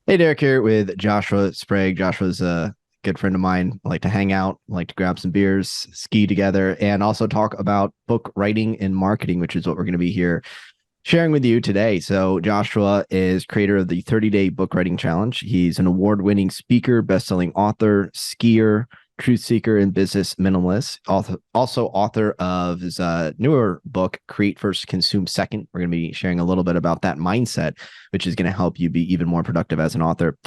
Hey, Derek here with Joshua Sprague. Joshua's a good friend of mine. I like to hang out, I like to grab some beers, ski together, and also talk about book writing and marketing, which is what we're going to be here sharing with you today. So, Joshua is creator of the 30-day book writing challenge. He's an award-winning speaker, best-selling author, skier, truth seeker, and business minimalist. Also author of his newer book, Create First, Consume Second. We're going to be sharing a little bit about that mindset, which is going to help you be even more productive as an author.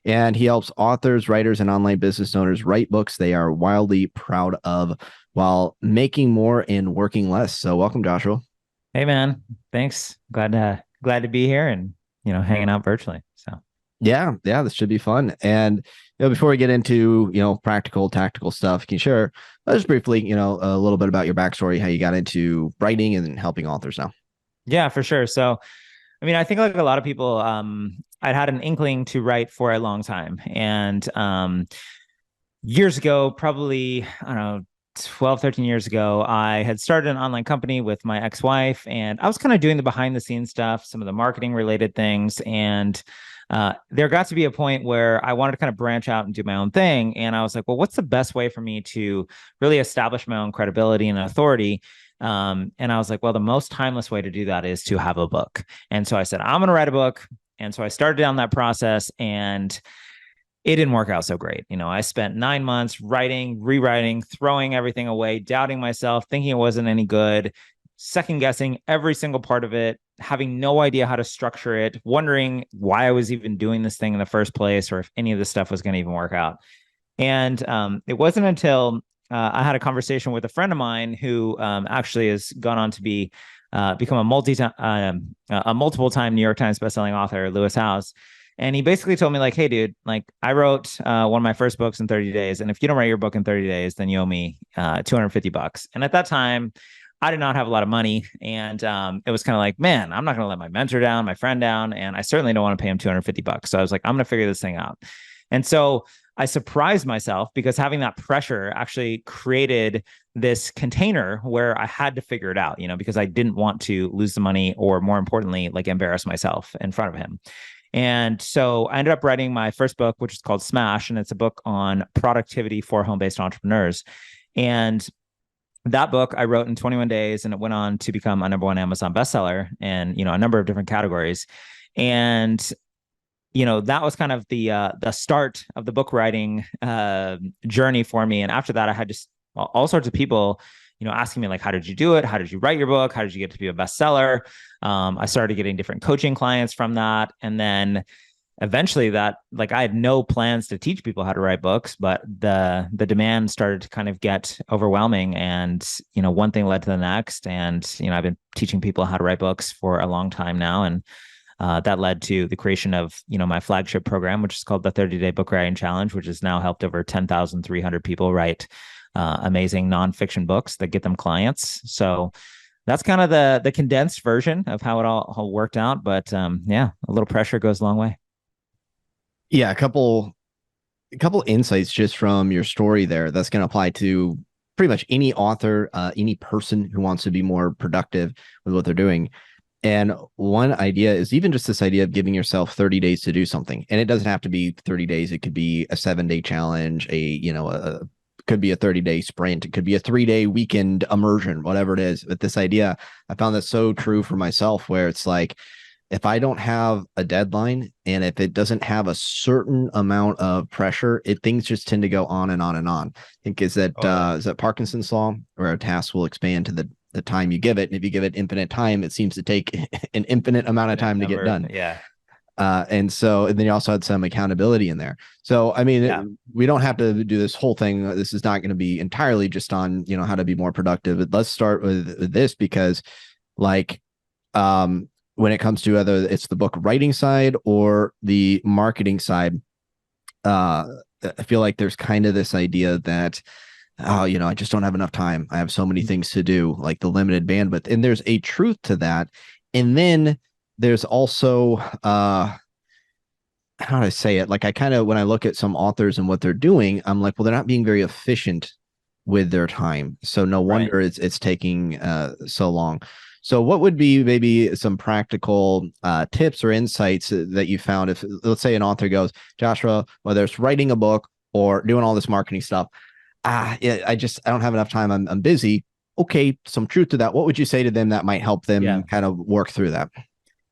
And he helps authors, writers, and online business owners write books they are wildly proud of while making more and working less. So welcome, Joshua. Hey man, thanks. Glad to be here and hanging out virtually. So Yeah, this should be fun. And before we get into practical, tactical stuff, can you share just briefly, a little bit about your backstory, how you got into writing and helping authors now? yeah, for sure. So I think like a lot of people, I'd had an inkling to write for a long time. And years ago, probably, I don't know, 12, 13 years ago, I had started an online company with my ex-wife, and I was kind of doing the behind the scenes stuff, some of the marketing related things. And there got to be a point where I wanted to kind of branch out and do my own thing. And I was like, well, what's the best way for me to really establish my own credibility and authority? And I was like, well, the most timeless way to do that is to have a book. And so I said, I'm going to write a book. And so I started down that process, and it didn't work out so great. I spent 9 months writing, rewriting, throwing everything away, doubting myself, thinking it wasn't any good, second guessing every single part of it, having no idea how to structure it, wondering why I was even doing this thing in the first place, or if any of this stuff was going to even work out. And it wasn't until I had a conversation with a friend of mine who actually has gone on to become a multiple time New York Times bestselling author, Lewis Howes. And he basically told me, like, hey, dude, like, I wrote one of my first books in 30 days. And if you don't write your book in 30 days, then you owe me $250. And at that time, I did not have a lot of money. And it was kind of like, man, I'm not going to let my mentor down, my friend down. And I certainly don't want to pay him $250. So I was like, I'm going to figure this thing out. And so I surprised myself because having that pressure actually created this container where I had to figure it out, because I didn't want to lose the money, or more importantly, like, embarrass myself in front of him. And so I ended up writing my first book, which is called Smash, and it's a book on productivity for home-based entrepreneurs. And that book I wrote in 21 days, and it went on to become a #1 Amazon bestseller in, a number of different categories. And that was kind of the start of the book writing journey for me. And after that, I had just all sorts of people asking me, like, how did you do it? How did you write your book? How did you get to be a bestseller? I started getting different coaching clients from that. And then eventually that, like, I had no plans to teach people how to write books, but the demand started to kind of get overwhelming. And, one thing led to the next. And, I've been teaching people how to write books for a long time now. And that led to the creation of, my flagship program, which is called the 30-day book writing challenge, which has now helped over 10,300 people write amazing nonfiction books that get them clients. So that's kind of the condensed version of how it all worked out. But yeah, a little pressure goes a long way. Yeah, a couple insights just from your story there that's going to apply to pretty much any author, any person who wants to be more productive with what they're doing. And one idea is even just this idea of giving yourself 30 days to do something. And it doesn't have to be 30 days. It could be a 7-day challenge, could be a 30-day sprint. It could be a 3-day weekend immersion, whatever it is. But this idea, I found that so true for myself, where it's like, if I don't have a deadline and if it doesn't have a certain amount of pressure, things just tend to go on and on and on. I think is that Parkinson's law, where a task will expand to the time you give it. And if you give it infinite time, it seems to take an infinite amount of time to get done. Yeah. And then you also had some accountability in there. So, I mean, Yeah. we don't have to do this whole thing. This is not going to be entirely just on, how to be more productive. But let's start with this because, like, when it comes to whether it's the book writing side or the marketing side, I feel like there's kind of this idea that, oh, I just don't have enough time. I have so many things to do, like the limited bandwidth. And there's a truth to that. And then there's also, how do I say it? Like, I kind of, when I look at some authors and what they're doing, I'm like, well, they're not being very efficient with their time. So no Right. wonder it's taking so long. So, what would be maybe some practical tips or insights that you found if, let's say, an author goes, Joshua, whether it's writing a book or doing all this marketing stuff, yeah, I don't have enough time. I'm busy. Okay, some truth to that. What would you say to them that might help Yeah. them kind of work through that?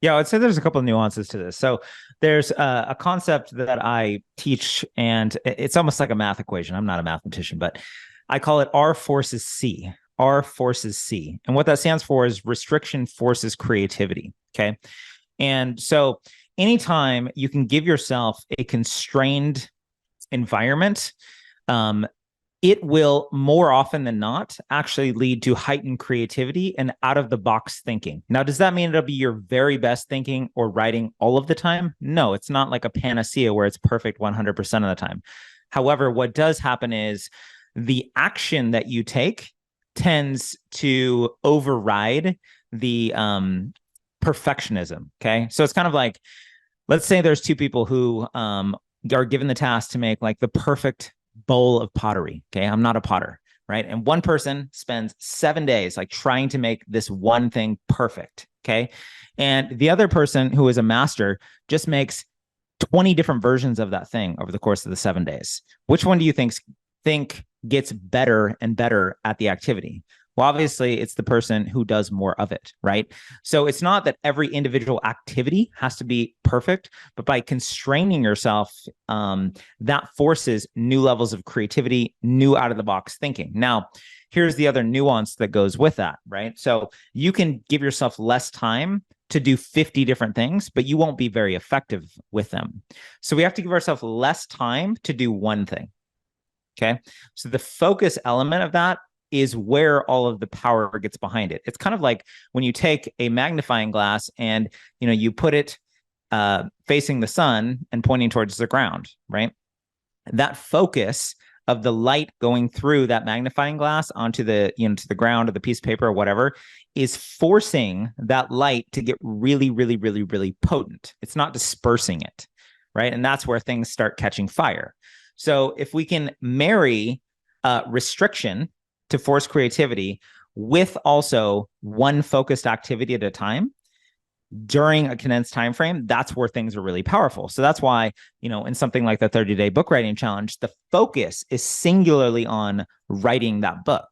Yeah, I'd say there's a couple of nuances to this. So there's a concept that I teach, and it's almost like a math equation. I'm not a mathematician, but I call it R forces C. R forces C. And what that stands for is restriction forces creativity. Okay. And so anytime you can give yourself a constrained environment, um, it will more often than not actually lead to heightened creativity and out of the box thinking. Now, does that mean it'll be your very best thinking or writing all of the time? No, it's not like a panacea where it's perfect 100% of the time. However, what does happen is the action that you take tends to override the perfectionism. Okay. So it's kind of like, let's say there's two people who are given the task to make like the perfect bowl of pottery. Okay. I'm not a potter, right? And one person spends 7 days like trying to make this one thing perfect. Okay. And the other person who is a master just makes 20 different versions of that thing over the course of the 7 days. Which one do you think gets better and better at the activity? Well, obviously, it's the person who does more of it, right? So it's not that every individual activity has to be perfect, but by constraining yourself, that forces new levels of creativity, new out of the box thinking. Now, here's the other nuance that goes with that, right? So you can give yourself less time to do 50 different things, but you won't be very effective with them. So we have to give ourselves less time to do one thing. Okay. So the focus element of that is where all of the power gets behind it. It's kind of like when you take a magnifying glass and you put it facing the sun and pointing towards the ground, right? That focus of the light going through that magnifying glass onto the to the ground or the piece of paper or whatever is forcing that light to get really, really, really, really potent. It's not dispersing it, right? And that's where things start catching fire. So if we can marry restriction to force creativity with also one focused activity at a time during a condensed time frame, that's where things are really powerful. So that's why, in something like the 30-day book writing challenge, the focus is singularly on writing that book.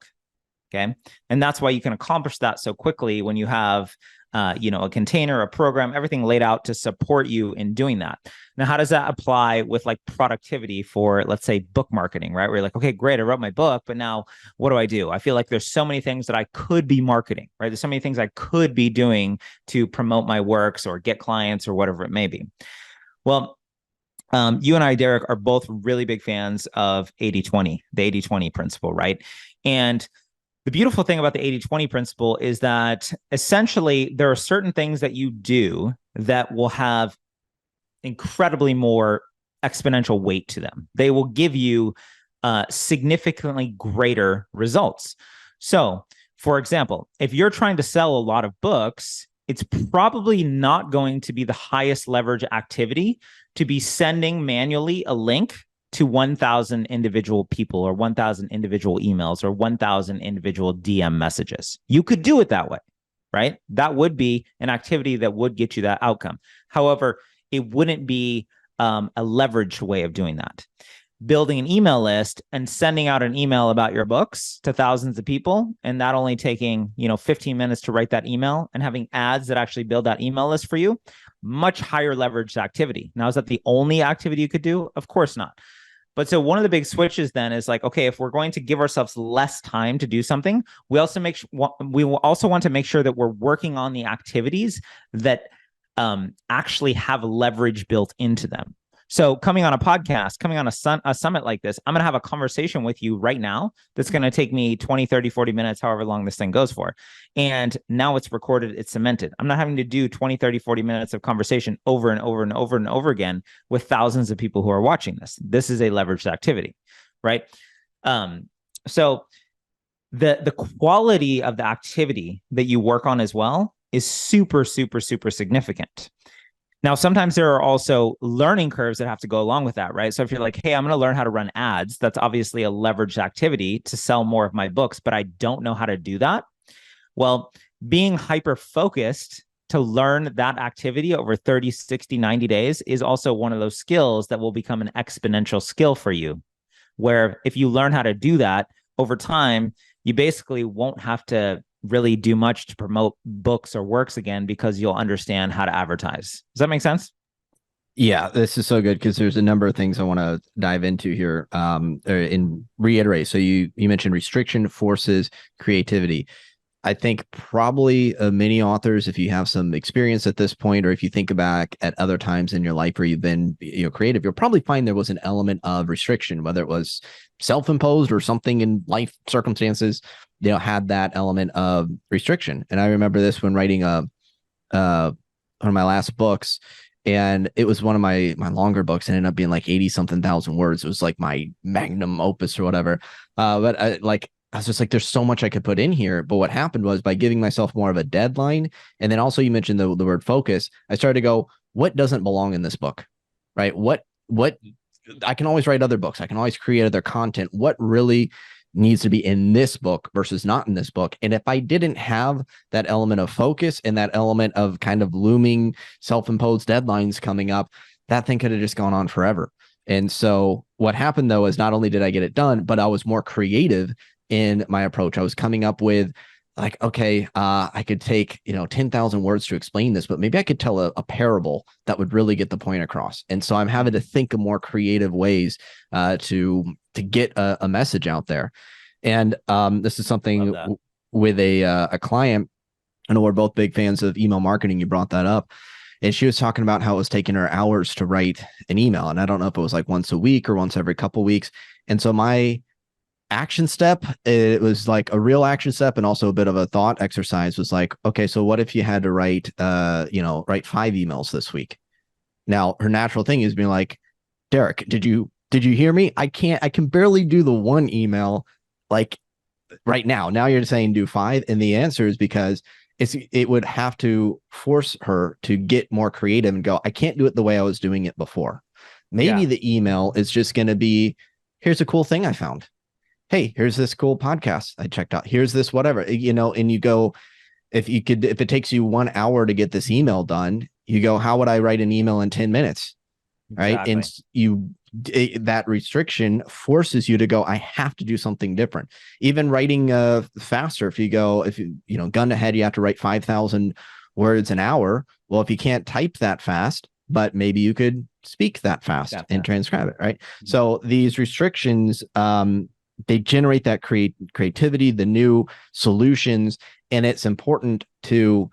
Okay. And that's why you can accomplish that so quickly when you have a container, a program, everything laid out to support you in doing that. Now, how does that apply with like productivity for, let's say, book marketing, right? Where you're like, okay, great, I wrote my book, but now what do? I feel like there's so many things that I could be marketing, right? There's so many things I could be doing to promote my works or get clients or whatever it may be. Well, you and I, Derek, are both really big fans of 80-20, the 80-20 principle, right? And the beautiful thing about the 80-20 principle is that essentially there are certain things that you do that will have incredibly more exponential weight to them. They will give you significantly greater results. So, for example, if you're trying to sell a lot of books, it's probably not going to be the highest leverage activity to be sending manually a link to 1,000 individual people or 1,000 individual emails or 1,000 individual DM messages. You could do it that way, right? That would be an activity that would get you that outcome. However, it wouldn't be a leveraged way of doing that. Building an email list and sending out an email about your books to thousands of people, and that only taking 15 minutes to write that email and having ads that actually build that email list for you, much higher leveraged activity. Now, is that the only activity you could do? Of course not. But so one of the big switches then is like, okay, if we're going to give ourselves less time to do something, we also want to make sure that we're working on the activities that actually have leverage built into them. So coming on a podcast, coming on a summit like this, I'm going to have a conversation with you right now that's going to take me 20, 30, 40 minutes, however long this thing goes for. And now it's recorded, it's cemented. I'm not having to do 20, 30, 40 minutes of conversation over and over and over and over again with thousands of people who are watching this. This is a leveraged activity, right? So the quality of the activity that you work on as well is super, super, super significant. Now, sometimes there are also learning curves that have to go along with that, right? So if you're like, hey, I'm going to learn how to run ads, that's obviously a leveraged activity to sell more of my books, but I don't know how to do that. Well, being hyper focused to learn that activity over 30, 60, 90 days is also one of those skills that will become an exponential skill for you. Where if you learn how to do that over time, you basically won't have to really do much to promote books or works again because you'll understand how to advertise. Does that make sense? Yeah, this is so good because there's a number of things I want to dive into here, and reiterate. So you mentioned restriction, forces, creativity. I think probably many authors, if you have some experience at this point, or if you think back at other times in your life where you've been, creative, you'll probably find there was an element of restriction, whether it was self-imposed or something in life circumstances, had that element of restriction. And I remember this when writing one of my last books, and it was one of my longer books. It ended up being like 80 something thousand words. It was like my magnum opus or whatever. But I was just like, there's so much I could put in here. But what happened was, by giving myself more of a deadline, and then also you mentioned the word focus, I started to go, what doesn't belong in this book, right? What I can always write other books. I can always create other content. What really needs to be in this book versus not in this book? And if I didn't have that element of focus and that element of kind of looming self-imposed deadlines coming up, that thing could have just gone on forever. And so what happened though is, not only did I get it done, but I was more creative in my approach. I was coming up with like, okay, I could take, 10,000 words to explain this, but maybe I could tell a parable that would really get the point across. And so I'm having to think of more creative ways to get a message out there. And this is something with a client. I know we're both big fans of email marketing. You brought that up. And she was talking about how it was taking her hours to write an email. And I don't know if it was like once a week or once every couple of weeks. And so my action step, it was like a real action step and also a bit of a thought exercise, was like, okay, so what if you had to write 5 emails this week? Now her natural thing is being like, Derek, did you hear me? I can barely do the one email like right now. Now you're saying do 5. And the answer is because it would have to force her to get more creative and go, I can't do it the way I was doing it before. Maybe the email is just going to be, here's a cool thing I found. Hey, here's this cool podcast I checked out. Here's this whatever, and you go, if it takes you 1 hour to get this email done, you go, how would I write an email in 10 minutes? Right. Exactly. And that restriction forces you to go, I have to do something different. Even writing faster, if you gun to head, you have to write 5,000 words an hour. Well, if you can't type that fast, but maybe you could speak that fast and transcribe it. Right. Mm-hmm. So these restrictions, they generate that creativity, the new solutions. And it's important to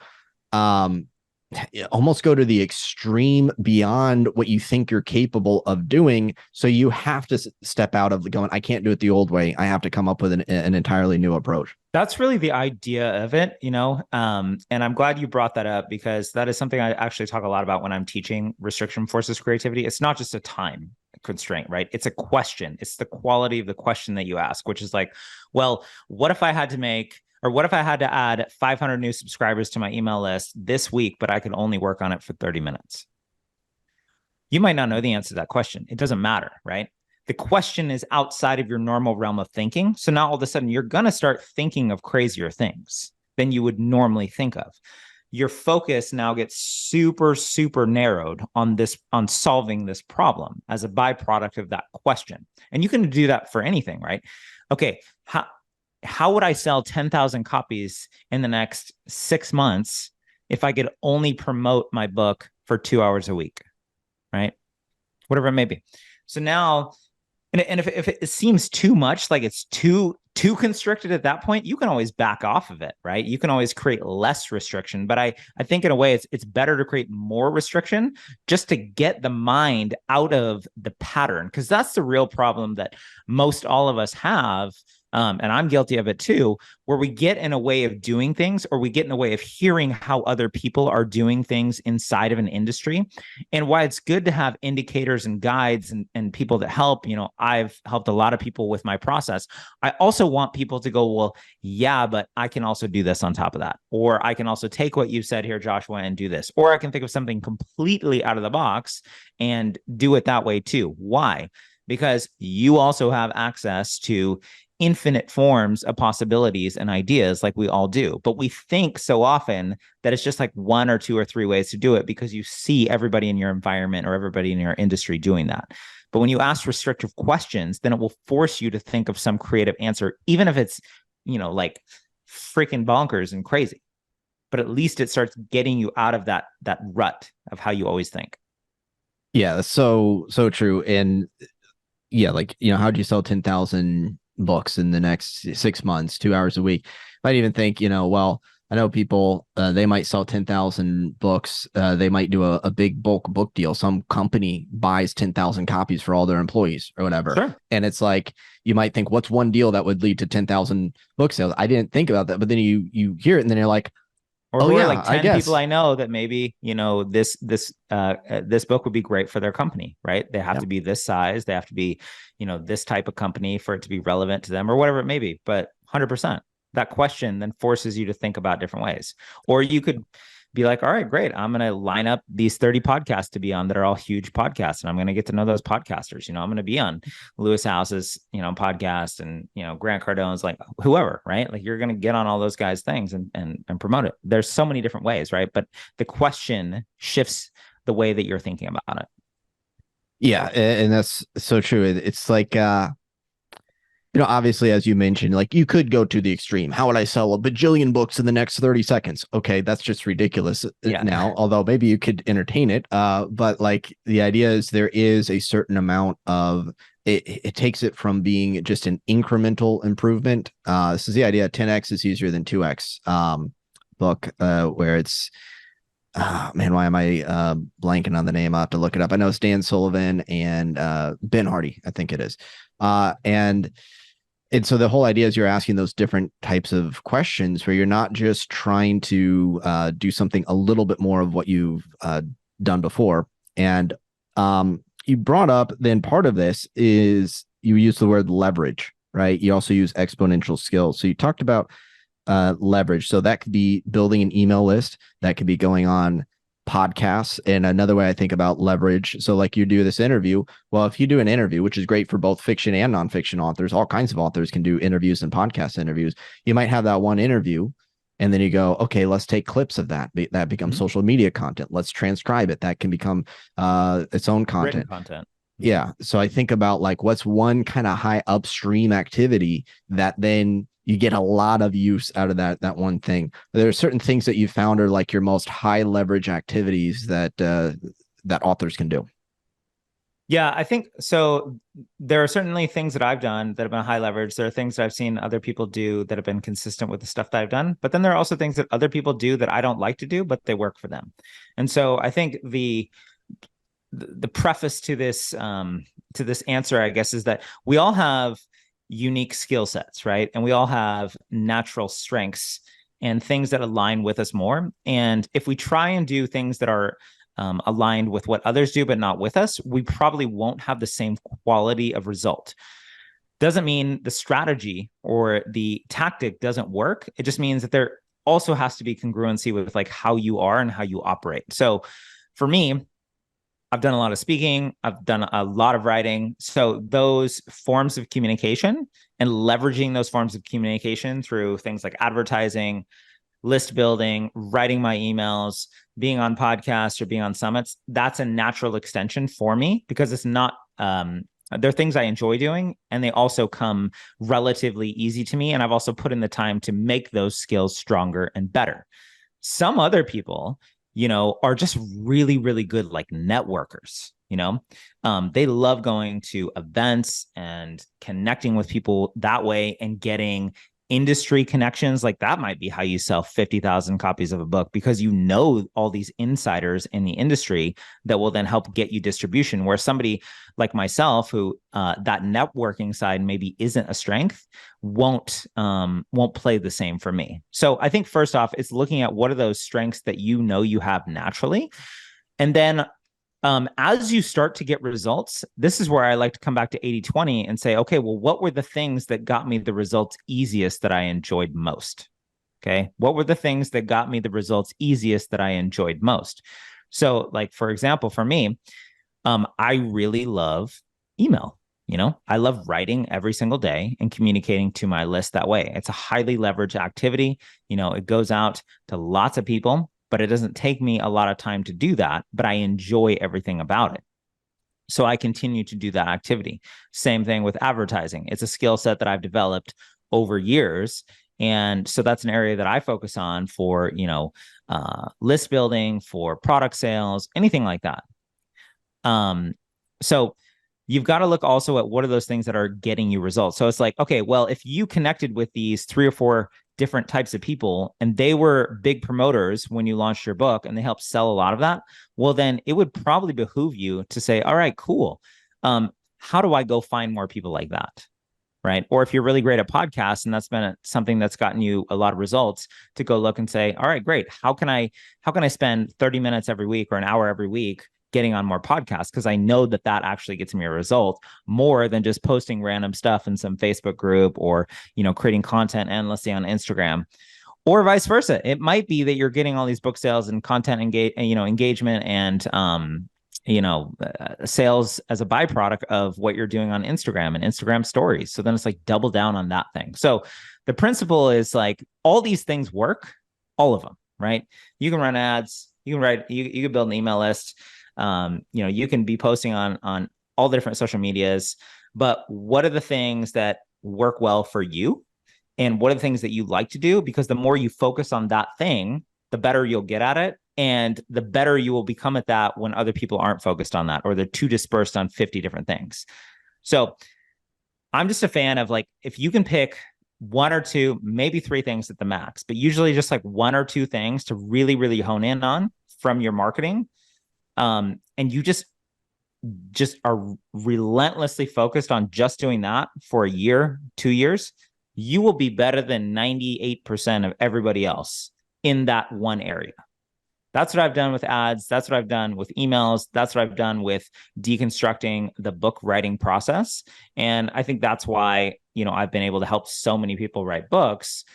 almost go to the extreme beyond what you think you're capable of doing. So you have to step out of the going, I can't do it the old way. I have to come up with an entirely new approach. That's really the idea of it, and I'm glad you brought that up, because that is something I actually talk a lot about when I'm teaching restriction forces creativity. It's not just a time constraint, right? It's a question. It's the quality of the question that you ask, which is like, well, what if I had to add 500 new subscribers to my email list this week, but I could only work on it for 30 minutes? You might not know the answer to that question. It doesn't matter, right? The question is outside of your normal realm of thinking. So now all of a sudden you're going to start thinking of crazier things than you would normally think of. Your focus now gets super, super narrowed on solving this problem as a byproduct of that question. And you can do that for anything, right? Okay, how would I sell 10,000 copies in the next 6 months if I could only promote my book for 2 hours a week, right? Whatever it may be. So now, and if it seems too much, like it's too constricted at that point, you can always back off of it, right? You can always create less restriction. But I think in a way it's better to create more restriction just to get the mind out of the pattern, because that's the real problem that most all of us have. And I'm guilty of it too, where we get in a way of doing things, or we get in a way of hearing how other people are doing things inside of an industry. And why it's good to have indicators and guides and people that help. I've helped a lot of people with my process. I also want people to go, well, yeah, but I can also do this on top of that. Or I can also take what you said here, Joshua, and do this. Or I can think of something completely out of the box and do it that way too. Why? Because you also have access to infinite forms of possibilities and ideas like we all do. But we think so often that it's just like one or two or three ways to do it because you see everybody in your environment or everybody in your industry doing that. But when you ask restrictive questions, then it will force you to think of some creative answer, even if it's, like freaking bonkers and crazy. But at least it starts getting you out of that rut of how you always think. Yeah, that's so true. And yeah, like, how'd you sell 10,000 books in the next 6 months, 2 hours a week? Might even think, well, I know people, they might sell 10,000 books. They might do a big bulk book deal. Some company buys 10,000 copies for all their employees or whatever. Sure. And it's like, you might think, what's one deal that would lead to 10,000 book sales? I didn't think about that. But then you hear it and then you're like, Or oh, who are yeah, like I 10 people guess. I know that maybe, this book would be great for their company, right? They have Yeah. to be this size, they have to be, this type of company for it to be relevant to them or whatever it may be. But 100%, that question then forces you to think about different ways. Or you could be like, all right, great. I'm going to line up these 30 podcasts to be on that are all huge podcasts. And I'm going to get to know those podcasters. I'm going to be on Lewis House's, podcast and, Grant Cardone's, like whoever, right? Like you're going to get on all those guys' things and promote it. There's so many different ways, right? But the question shifts the way that you're thinking about it. Yeah. And that's so true. It's like, obviously, as you mentioned, like you could go to the extreme. How would I sell a bajillion books in the next 30 seconds? Okay, that's just ridiculous Yeah. now, although maybe you could entertain it. But like the idea is there is a certain amount of it takes it from being just an incremental improvement. This is the idea 10x is easier than 2x book, where it's man, why am I blanking on the name? I'll have to look it up. I know it's Dan Sullivan and Ben Hardy, I think it is. And so the whole idea is you're asking those different types of questions where you're not just trying to do something a little bit more of what you've done before. And you brought up then part of this is you use the word leverage, right? You also use exponential skills. So you talked about leverage. So that could be building an email list. That could be going on podcasts. And another way I think about leverage. So like you do this interview. Well, if you do an interview, which is great for both fiction and nonfiction authors, all kinds of authors can do interviews and podcast interviews. You might have that one interview and then you go, okay, let's take clips of that. That becomes social media content. Let's transcribe it. That can become its own content. Written content. Yeah. So I think about like what's one kind of high upstream activity that then you get a lot of use out of that one thing. There are certain things that you found are like your most high leverage activities that that authors can do. Yeah, I think so. There are certainly things that I've done that have been high leverage. There are things that I've seen other people do that have been consistent with the stuff that I've done. But then there are also things that other people do that I don't like to do, but they work for them. And so I think the preface to this answer, I guess, is that we all have unique skill sets, right? And we all have natural strengths and things that align with us more. And if we try and do things that are aligned with what others do, but not with us, we probably won't have the same quality of result. Doesn't mean the strategy or the tactic doesn't work. It just means that there also has to be congruency with like how you are and how you operate. So for me, I've done a lot of speaking. I've done a lot of writing. So those forms of communication and leveraging those forms of communication through things like advertising, list building, writing my emails, being on podcasts or being on summits, that's a natural extension for me because it's not, they're things I enjoy doing and they also come relatively easy to me. And I've also put in the time to make those skills stronger and better. Some other people, are just really, really good like networkers. They love going to events and connecting with people that way and getting industry connections. Like that might be how you sell 50,000 copies of a book because all these insiders in the industry that will then help get you distribution, where somebody like myself who that networking side maybe isn't a strength won't play the same for me. So I think first off, it's looking at what are those strengths that you have naturally. And then as you start to get results, this is where I like to come back to 80-20 and say, okay, well, what were the things that got me the results easiest that I enjoyed most? Okay. What were the things that got me the results easiest that I enjoyed most? So like, for example, for me, I really love email. I love writing every single day and communicating to my list that way. It's a highly leveraged activity. It goes out to lots of people, but it doesn't take me a lot of time to do that, but I enjoy everything about it. So I continue to do that activity. Same thing with advertising. It's a skill set that I've developed over years. And so that's an area that I focus on for, list building, for product sales, anything like that. So you've got to look also at what are those things that are getting you results. So it's like, okay, well, if you connected with these 3 or 4 different types of people and they were big promoters when you launched your book and they helped sell a lot of that, well, then it would probably behoove you to say, all right, cool. How do I go find more people like that? Right. Or if you're really great at podcasts and that's been something that's gotten you a lot of results, to go look and say, all right, great. How can I spend 30 minutes every week or an hour every week getting on more podcasts? Because I know that actually gets me a result more than just posting random stuff in some Facebook group or, creating content endlessly on Instagram, or vice versa. It might be that you're getting all these book sales and content engagement and, sales as a byproduct of what you're doing on Instagram and Instagram stories. So then it's like double down on that thing. So the principle is like all these things work, all of them, right? You can run ads, you can write, you can build an email list. You can be posting on all the different social medias, but what are the things that work well for you? And what are the things that you like to do? Because the more you focus on that thing, the better you'll get at it. And the better you will become at that when other people aren't focused on that, or they're too dispersed on 50 different things. So I'm just a fan of like, if you can pick 1 or 2, maybe 3 things at the max, but usually just like 1 or 2 things to really, really hone in on from your marketing. And you just are relentlessly focused on just doing that for a year, 2 years, you will be better than 98% of everybody else in that one area. That's what I've done with ads. That's what I've done with emails. That's what I've done with deconstructing the book writing process. And I think that's why, I've been able to help so many people write books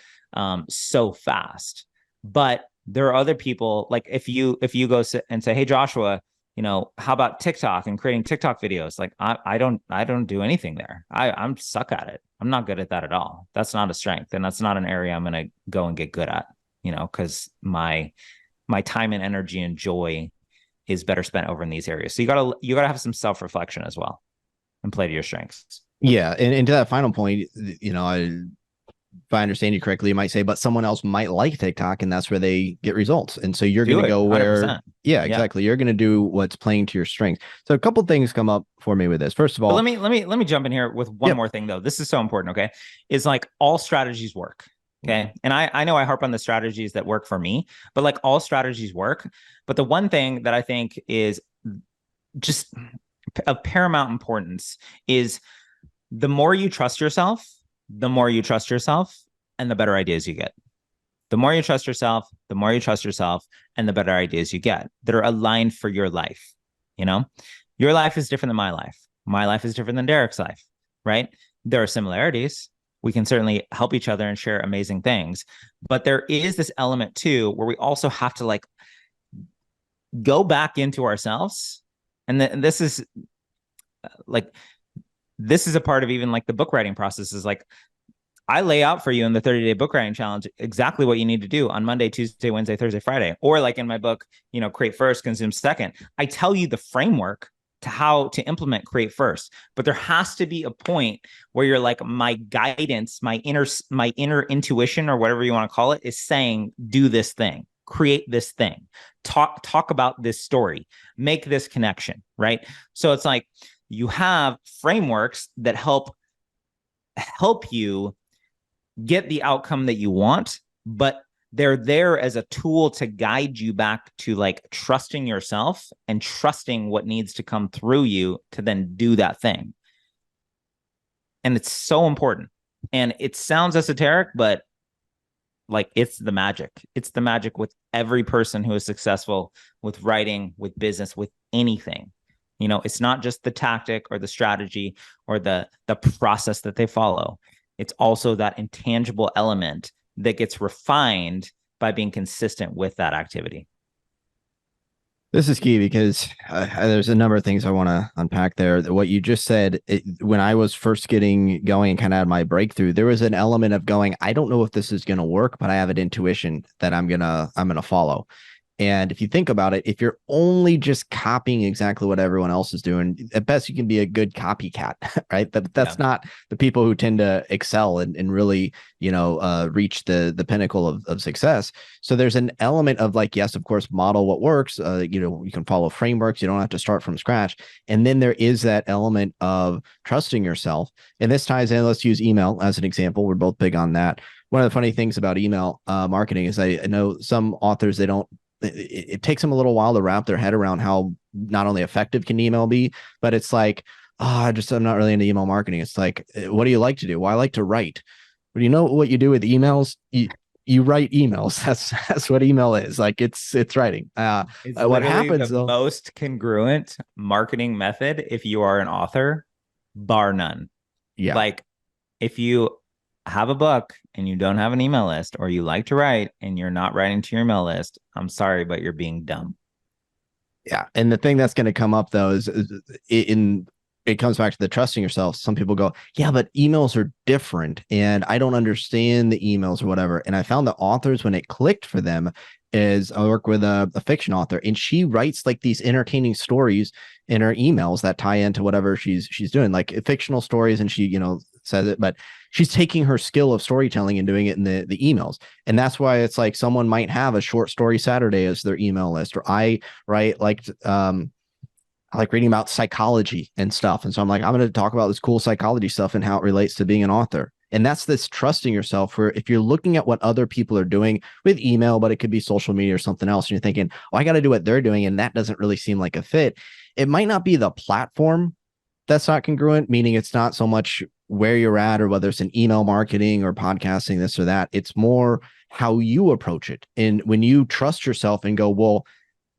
so fast. But there are other people, like if you go and say, hey, Joshua, how about TikTok and creating TikTok videos? Like I don't do anything there. I'm stuck at it. I'm not good at that at all. That's not a strength. And that's not an area I'm going to go and get good at, because my time and energy and joy is better spent over in these areas. So you gotta have some self-reflection as well and play to your strengths. Yeah. And to that final point, if I understand you correctly, you might say, but someone else might like TikTok and that's where they get results. And so you're going to go where, 100%. Yeah, exactly. You're going to do what's playing to your strengths. So a couple things come up for me with this. First of all, but let me jump in here with one more thing though. This is so important. Okay. Is like all strategies work. Okay. And I know I harp on the strategies that work for me, but like all strategies work. But the one thing that I think is just of paramount importance is the more you trust yourself, the more you trust yourself and the better ideas you get. The more you trust yourself, the more you trust yourself and the better ideas you get that are aligned for your life. Your life is different than my life. My life is different than Derek's life, right? There are similarities. We can certainly help each other and share amazing things. But there is this element too, where we also have to like go back into ourselves. And this is a part of even like the book writing process is like, I lay out for you in the 30-day book writing challenge exactly what you need to do on Monday, Tuesday, Wednesday, Thursday, Friday, or like in my book, create first, consume second. I tell you the framework to how to implement create first, but there has to be a point where you're like, my guidance, my inner intuition or whatever you want to call it is saying, do this thing, create this thing, talk about this story, make this connection, right? So it's like you have frameworks that help you get the outcome that you want, but they're there as a tool to guide you back to like trusting yourself and trusting what needs to come through you to then do that thing. And it's so important. And it sounds esoteric, but like it's the magic. It's the magic with every person who is successful with writing, with business, with anything. It's not just the tactic or the strategy or the process that they follow. It's also that intangible element that gets refined by being consistent with that activity. This is key because there's a number of things I want to unpack there. What you just said, when I was first getting going and kind of had my breakthrough, there was an element of going, I don't know if this is going to work, but I have an intuition that I'm gonna follow. And if you think about it, if you're only just copying exactly what everyone else is doing, at best you can be a good copycat, right? But that's Yeah. not the people who tend to excel and really, reach the pinnacle of success. So there's an element of like, yes, of course, model what works. You can follow frameworks. You don't have to start from scratch. And then there is that element of trusting yourself. And this ties in. Let's use email as an example. We're both big on that. One of the funny things about email marketing is I know some authors, they don't it takes them a little while to wrap their head around how not only effective can email be, but it's like, I'm not really into email marketing. It's like, what do you like to do? Well, I like to write. But you know what you do with emails? You write emails. That's what email is. Like it's writing. It's What literally happens the though? most congruent marketing method if you are an author, bar none. Yeah, Like if you have a book and you don't have an email list, or you like to write and you're not writing to your email list, I'm sorry, but you're being dumb. yeah. And the thing that's going to come up though is in it comes back to the trusting yourself. Some people go, yeah, but emails are different and I don't understand the emails or whatever. And I found that authors, when it clicked for them, is I work with a fiction author and she writes like these entertaining stories in her emails that tie into whatever she's doing, like fictional stories. And she, says it, but she's taking her skill of storytelling and doing it in the emails. And that's why it's like someone might have a short story Saturday as their email list, or I write I like reading about psychology and stuff. And so I'm like, I'm going to talk about this cool psychology stuff and how it relates to being an author. And that's this trusting yourself, where if you're looking at what other people are doing with email, but it could be social media or something else, and you're thinking, oh, I got to do what they're doing. And that doesn't really seem like a fit. It might not be the platform that's not congruent, meaning it's not so much where you're at or whether it's an email marketing or podcasting, this or that. It's more how you approach it. And when you trust yourself and go, well,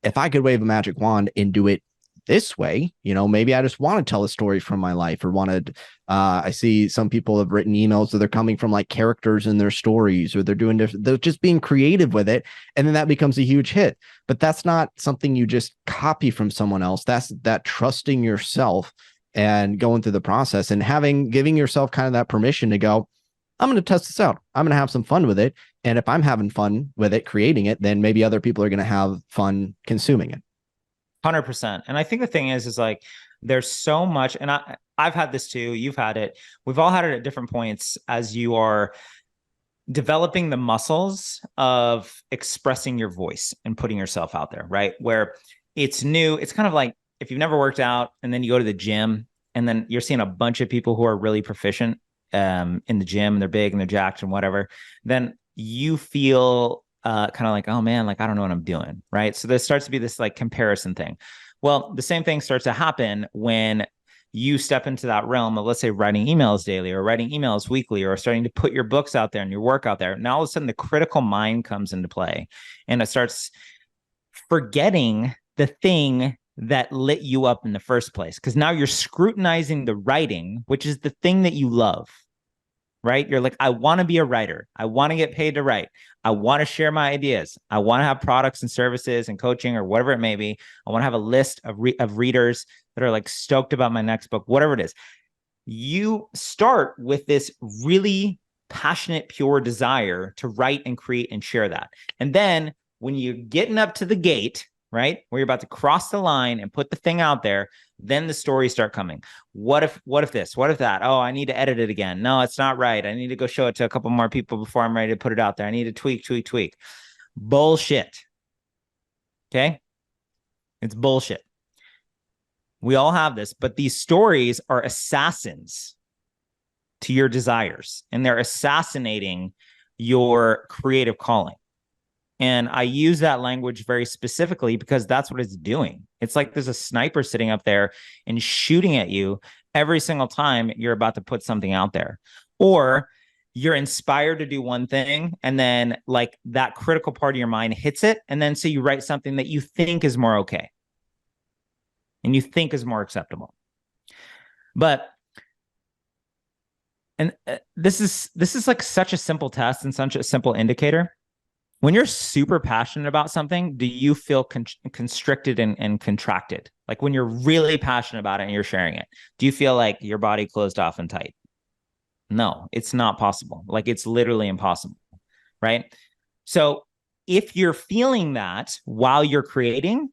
if I could wave a magic wand and do it this way, maybe I just want to tell a story from my life or wanted. I see some people have written emails that they're coming from like characters in their stories, or they're doing different, they're just being creative with it. And then that becomes a huge hit. But that's not something you just copy from someone else. That's that trusting yourself and going through the process and giving yourself kind of that permission to go, I'm going to test this out. I'm going to have some fun with it. And if I'm having fun with it, creating it, then maybe other people are going to have fun consuming it. 100%. And I think the thing is like, there's so much, and I've had this too. You've had it. We've all had it at different points as you are developing the muscles of expressing your voice and putting yourself out there, right? Where it's new. It's kind of like if you've never worked out and then you go to the gym and then you're seeing a bunch of people who are really proficient in the gym and they're big and they're jacked and whatever, then you feel kind of like, oh man, like I don't know what I'm doing, right? So there starts to be this like comparison thing. Well, the same thing starts to happen when you step into that realm of, let's say, writing emails daily or writing emails weekly or starting to put your books out there and your work out there. Now all of a sudden the critical mind comes into play and it starts forgetting the thing that lit you up in the first place, because now you're scrutinizing the writing, which is the thing that you love, right? You're like, I want to be a writer. I want to get paid to write. I want to share my ideas. I want to have products and services and coaching or whatever it may be. I want to have a list of readers that are like stoked about my next book, whatever it is. You start with this really passionate, pure desire to write and create and share that. And then when you're getting up to the gate, right, where you're about to cross the line and put the thing out there, then the stories start coming. What if this? What if that? Oh, I need to edit it again. No, it's not right. I need to go show it to a couple more people before I'm ready to put it out there. I need to tweak. Bullshit. Okay? It's bullshit. We all have this, but these stories are assassins to your desires, and they're assassinating your creative calling. And I use that language very specifically because that's what it's doing. It's like there's a sniper sitting up there and shooting at you every single time you're about to put something out there. Or you're inspired to do one thing, and then like that critical part of your mind hits it. And then so you write something that you think is more okay and you think is more acceptable. But and this is like such a simple test and such a simple indicator. When you're super passionate about something, do you feel constricted and contracted? Like when you're really passionate about it and you're sharing it, do you feel like your body closed off and tight? No, it's not possible. Like it's literally impossible, right? So if you're feeling that while you're creating,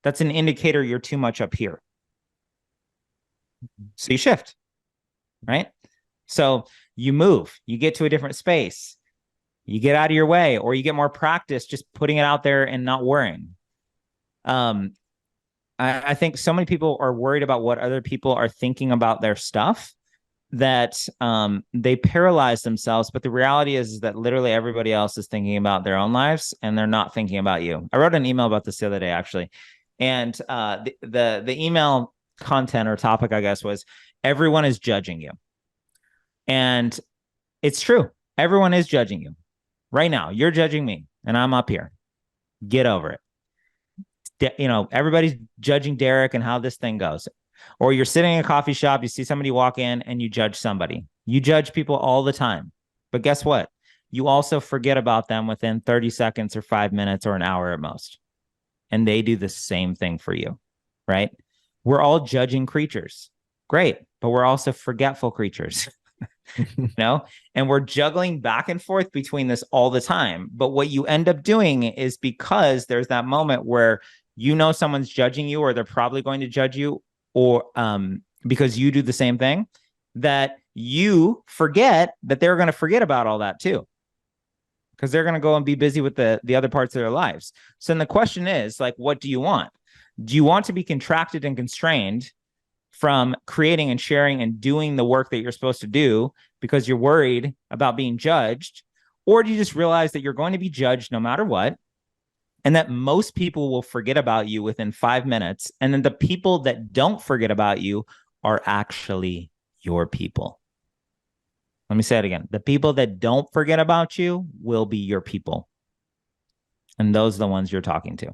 that's an indicator you're too much up here. So you shift, right? So you move, you get to a different space, you get out of your way, or you get more practice just putting it out there and not worrying. Um, I think so many people are worried about what other people are thinking about their stuff that they paralyze themselves. But the reality is that literally everybody else is thinking about their own lives and they're not thinking about you. I wrote an email about this the other day, actually. And the email content or topic, I guess, was everyone is judging you. And it's true. Everyone is judging you right now. You're judging me and I'm up here. Get over it. Everybody's judging Derek and how this thing goes. Or you're sitting in a coffee shop, you see somebody walk in and you judge somebody. You judge people all the time. But guess what? You also forget about them within 30 seconds or 5 minutes or an hour at most. And they do the same thing for you, right? We're all judging creatures. Great. But we're also forgetful creatures. And we're juggling back and forth between this all the time. But what you end up doing is because there's that moment where someone's judging you or they're probably going to judge you or because you do the same thing, that you forget that they're going to forget about all that too, because they're going to go and be busy with the other parts of their lives. So then the question is, like, what do you want? Do you want to be contracted and constrained from creating and sharing and doing the work that you're supposed to do because you're worried about being judged? Or do you just realize that you're going to be judged no matter what? And that most people will forget about you within 5 minutes. And then the people that don't forget about you are actually your people. Let me say it again. The people that don't forget about you will be your people. And those are the ones you're talking to.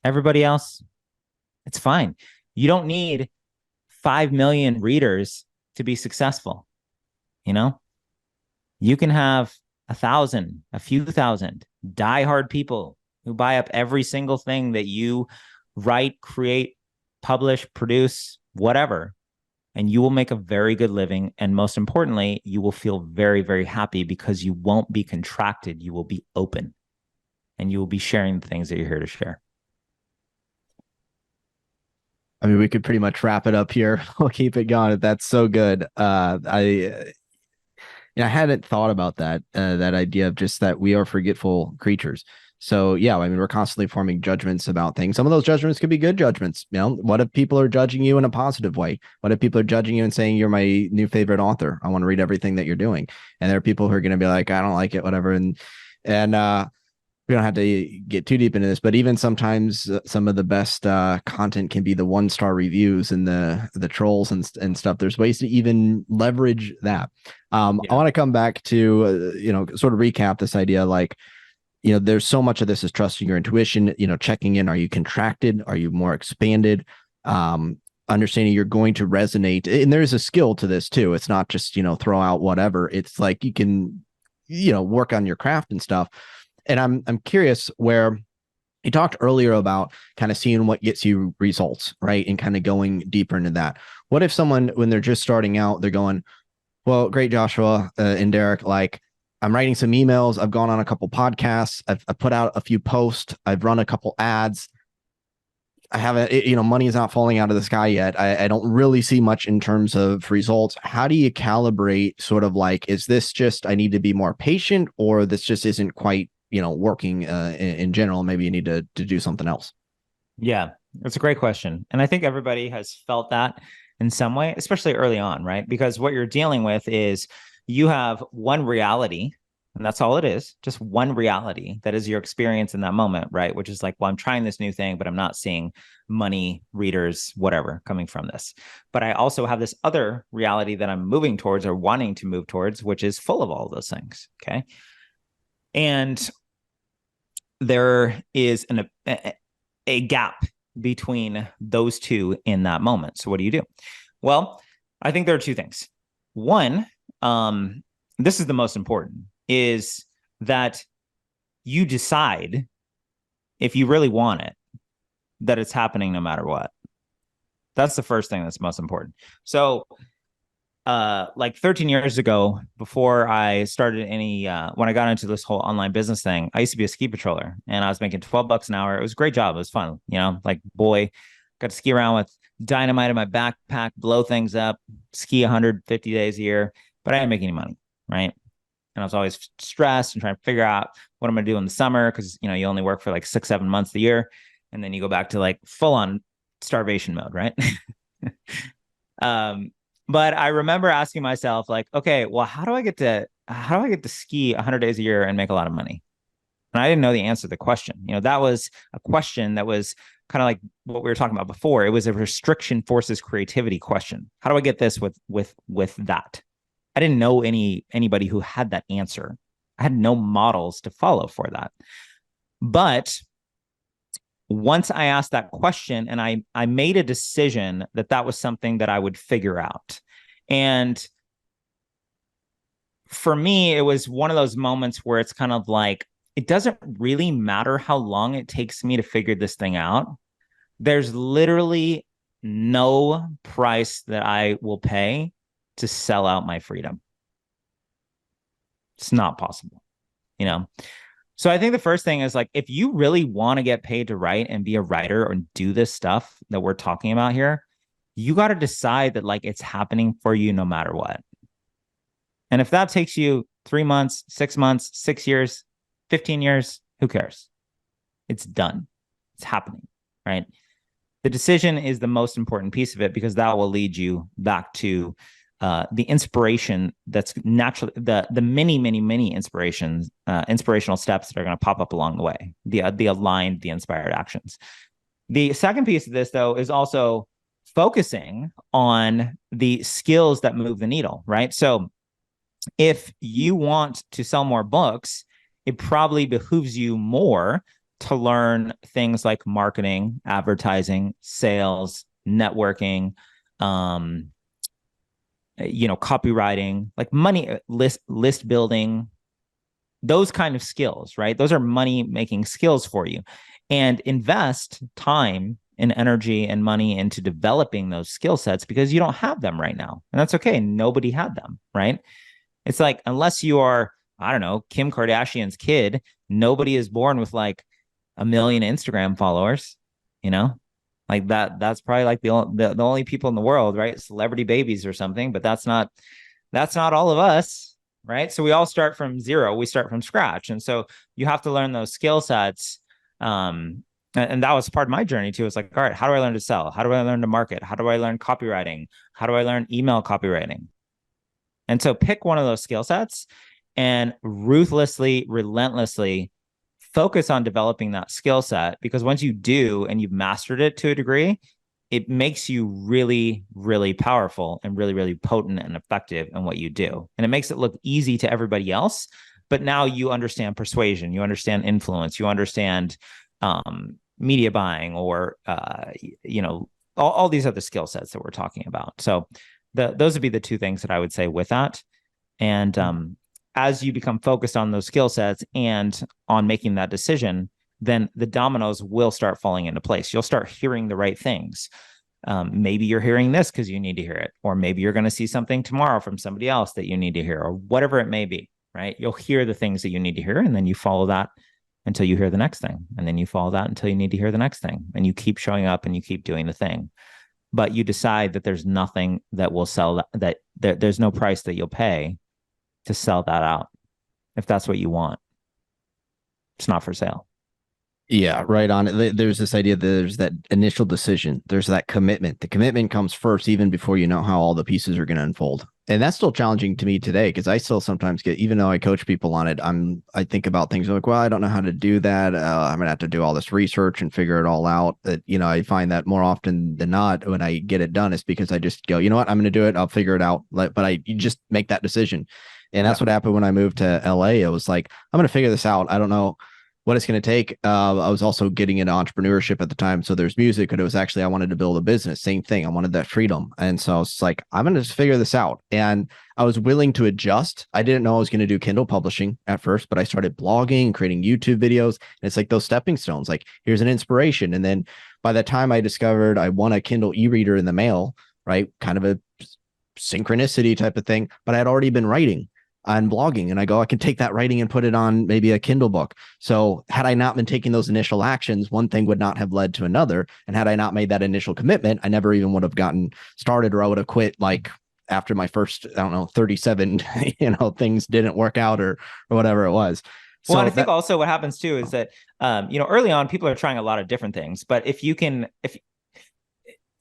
Everybody else, it's fine. You don't need 5 million readers to be successful. You can have 1,000, a few thousand diehard people who buy up every single thing that you write, create, publish, produce, whatever. And you will make a very good living. And most importantly, you will feel very, very happy because you won't be contracted. You will be open and you will be sharing the things that you're here to share. I mean, we could pretty much wrap it up here. We'll keep it going. That's so good. I hadn't thought about that idea of just that we are forgetful creatures. So yeah, I mean, we're constantly forming judgments about things. Some of those judgments could be good judgments. What if people are judging you in a positive way? What if people are judging you and saying you're my new favorite author? I want to read everything that you're doing. And there are people who are going to be like, I don't like it, whatever. And we don't have to get too deep into this, but even sometimes some of the best content can be the 1-star reviews and the trolls and stuff. There's ways to even leverage that. I want to come back to, sort of recap this idea, like, there's so much of this is trusting your intuition, checking in. Are you contracted? Are you more expanded? Understanding you're going to resonate. And there's a skill to this too. It's not just, throw out whatever. It's like you can, work on your craft and stuff. And I'm curious where you talked earlier about kind of seeing what gets you results, right? And kind of going deeper into that. What if someone, when they're just starting out, they're going, well, great, Joshua and Derek, like, I'm writing some emails. I've gone on a couple podcasts. I've put out a few posts. I've run a couple ads. I haven't, money is not falling out of the sky yet. I don't really see much in terms of results. How do you calibrate sort of like, is this just, I need to be more patient, or this just isn't quite, working in general? Maybe you need to do something else. Yeah, that's a great question. And I think everybody has felt that in some way, especially early on, right? Because what you're dealing with is you have one reality, and that's all it is, just one reality that is your experience in that moment, right? Which is like, well, I'm trying this new thing, but I'm not seeing money, readers, whatever coming from this. But I also have this other reality that I'm moving towards or wanting to move towards, which is full of all those things. Okay. And there is a gap between those two in that moment. So what do you do? Well, I think there are two things. One, this is the most important, is that you decide if you really want it, that it's happening no matter what. That's the first thing that's most important. So like 13 years ago, before I started when I got into this whole online business thing, I used to be a ski patroller and I was making $12 an hour. It was a great job. It was fun. Like boy, got to ski around with dynamite in my backpack, blow things up, ski 150 days a year, but I didn't make any money. Right. And I was always stressed and trying to figure out what I'm going to do in the summer. Cause you only work for like 6, 7 months a year. And then you go back to like full on starvation mode. Right. But I remember asking myself, like, okay, well, how do I get to ski 100 days a year and make a lot of money? And I didn't know the answer to the question. That was a question that was kind of like what we were talking about before. It was a restriction forces creativity question. How do I get this with that? I didn't know anybody who had that answer. I had no models to follow for that. But once I asked that question and I made a decision that was something that I would figure out. And for me, it was one of those moments where it's kind of like, it doesn't really matter how long it takes me to figure this thing out. There's literally no price that I will pay to sell out my freedom. It's not possible, So I think the first thing is like, if you really want to get paid to write and be a writer or do this stuff that we're talking about here, you got to decide that like it's happening for you no matter what. And if that takes you 3 months, 6 months, 6 years, 15 years, who cares? It's done. It's happening, right? The decision is the most important piece of it because that will lead you back to the inspiration that's naturally the many inspirations, inspirational steps that are going to pop up along the way, the aligned, the inspired actions. The second piece of this, though, is also focusing on the skills that move the needle, right? So if you want to sell more books, it probably behooves you more to learn things like marketing, advertising, sales, networking, copywriting, like money list building, those kind of skills, right? Those are money making skills for you, and invest time and energy and money into developing those skill sets because you don't have them right now. And that's okay. Nobody had them, right? It's like, unless you are, I don't know, Kim Kardashian's kid, nobody is born with like 1 million Instagram followers, like that's probably like the only people in the world, right? Celebrity babies or something, but that's not all of us, right? So we all start from zero. We start from scratch. And so you have to learn those skill sets. And that was part of my journey too. It's like, all right, how do I learn to sell? How do I learn to market? How do I learn copywriting? How do I learn email copywriting? And so pick one of those skill sets and ruthlessly, relentlessly focus on developing that skill set, because once you do and you've mastered it to a degree, it makes you really, really powerful and really, really potent and effective in what you do. And it makes it look easy to everybody else. But now you understand persuasion, you understand influence, you understand media buying, or, all these other skill sets that we're talking about. So those would be the two things that I would say with that. And as you become focused on those skill sets and on making that decision, then the dominoes will start falling into place. You'll start hearing the right things. Maybe you're hearing this because you need to hear it, or maybe you're going to see something tomorrow from somebody else that you need to hear, or whatever it may be, right? You'll hear the things that you need to hear, and then you follow that until you hear the next thing. And then you follow that until you need to hear the next thing. And you keep showing up and you keep doing the thing. But you decide that there's nothing that will sell that there's no price that you'll pay to sell that out. If that's what you want, it's not for sale. Yeah, right on. There's this idea that there's that initial decision. There's that commitment. The commitment comes first, even before you know how all the pieces are going to unfold. And that's still challenging to me today, because I still sometimes get, even though I coach people on it, I think about things like, well, I don't know how to do that. I'm going to have to do all this research and figure it all out. That, I find that more often than not, when I get it done, it's because I just go, you know what, I'm going to do it. I'll figure it out. But you just make that decision. And that's what happened when I moved to LA. It was like, I'm going to figure this out. I don't know what it's going to take. I was also getting into entrepreneurship at the time. So there's music, but it was actually, I wanted to build a business. Same thing. I wanted that freedom. And so it's like, I'm going to just figure this out. And I was willing to adjust. I didn't know I was going to do Kindle publishing at first, but I started blogging, creating YouTube videos. And it's like those stepping stones, like here's an inspiration. And then by the time I discovered I won a Kindle e-reader in the mail, right? Kind of a synchronicity type of thing, but I had already been writing on blogging, and I go, I can take that writing and put it on maybe a Kindle book. So had I not been taking those initial actions, one thing would not have led to another. And had I not made that initial commitment, I never even would have gotten started, or I would have quit like after my first, I don't know, 37, things didn't work out or whatever it was. Well, and So I think that, also what happens too is that, early on, people are trying a lot of different things. But if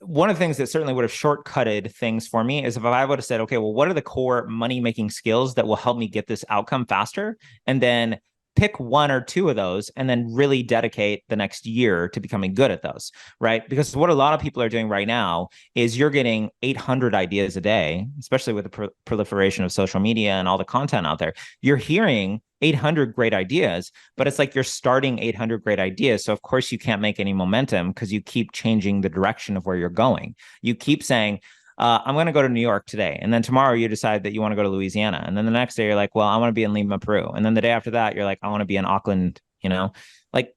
one of the things that certainly would have shortcutted things for me is if I would have said, okay, well, what are the core money making skills that will help me get this outcome faster? And then pick one or two of those and then really dedicate the next year to becoming good at those, right? Because what a lot of people are doing right now is you're getting 800 ideas a day, especially with the proliferation of social media and all the content out there. You're hearing 800 great ideas, but it's like you're starting 800 great ideas. So of course you can't make any momentum because you keep changing the direction of where you're going. You keep saying, I'm going to go to New York today. And then tomorrow you decide that you want to go to Louisiana. And then the next day you're like, well, I want to be in Lima, Peru. And then the day after that, you're like, I want to be in Auckland, like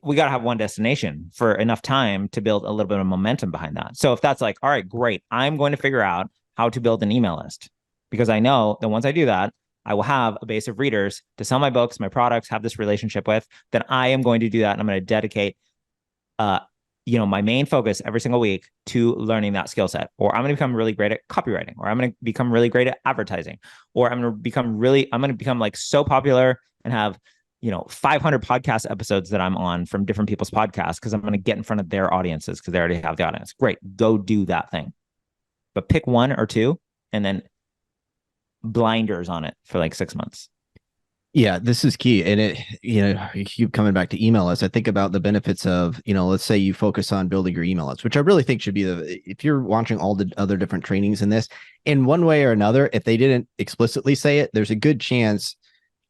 we got to have one destination for enough time to build a little bit of momentum behind that. So if that's like, all right, great, I'm going to figure out how to build an email list because I know that once I do that, I will have a base of readers to sell my books, my products, have this relationship with, then I am going to do that. And I'm going to dedicate my main focus every single week to learning that skill set, or I'm going to become really great at copywriting, or I'm going to become really great at advertising, or I'm going to become like so popular and have, 500 podcast episodes that I'm on from different people's podcasts because I'm going to get in front of their audiences because they already have the audience. Great. Go do that thing. But pick one or two and then blinders on it for like 6 months. yeah, this is key. And you keep coming back to email lists. I think about the benefits of, let's say you focus on building your email list, which I really think should be if you're watching all the other different trainings in this, in one way or another, if they didn't explicitly say it, there's a good chance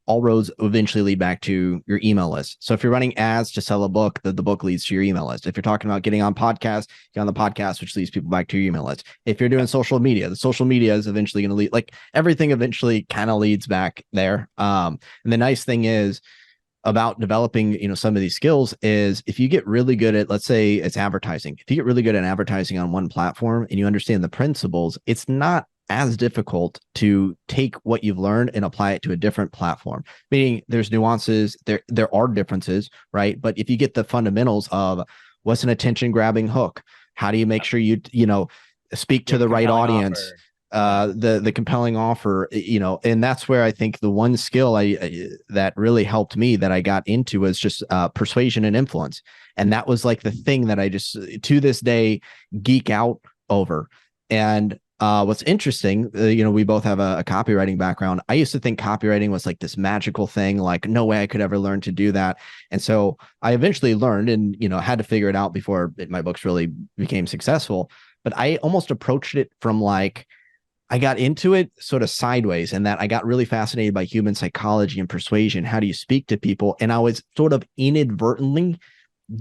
all roads eventually lead back to your email list. So if you're running ads to sell a book, the book leads to your email list. If you're talking about getting on podcasts, get on the podcast, which leads people back to your email list. If you're doing social media, the social media is eventually going to lead, like everything eventually kind of leads back there. And the nice thing is about developing, some of these skills is if you get really good at, let's say it's advertising, if you get really good at advertising on one platform and you understand the principles, it's not as difficult to take what you've learned and apply it to a different platform. Meaning there's nuances, there are differences, right? But if you get the fundamentals of what's an attention grabbing hook, how do you make sure you speak to the right audience, the compelling offer, and that's where I think the one skill that really helped me that I got into was just persuasion and influence. And that was like the thing that I just to this day geek out over. And what's interesting, we both have a copywriting background. I used to think copywriting was like this magical thing, like no way I could ever learn to do that. And so I eventually learned and, had to figure it out before my books really became successful. But I almost approached it from like, I got into it sort of sideways, and that I got really fascinated by human psychology and persuasion. How do you speak to people? And I was sort of inadvertently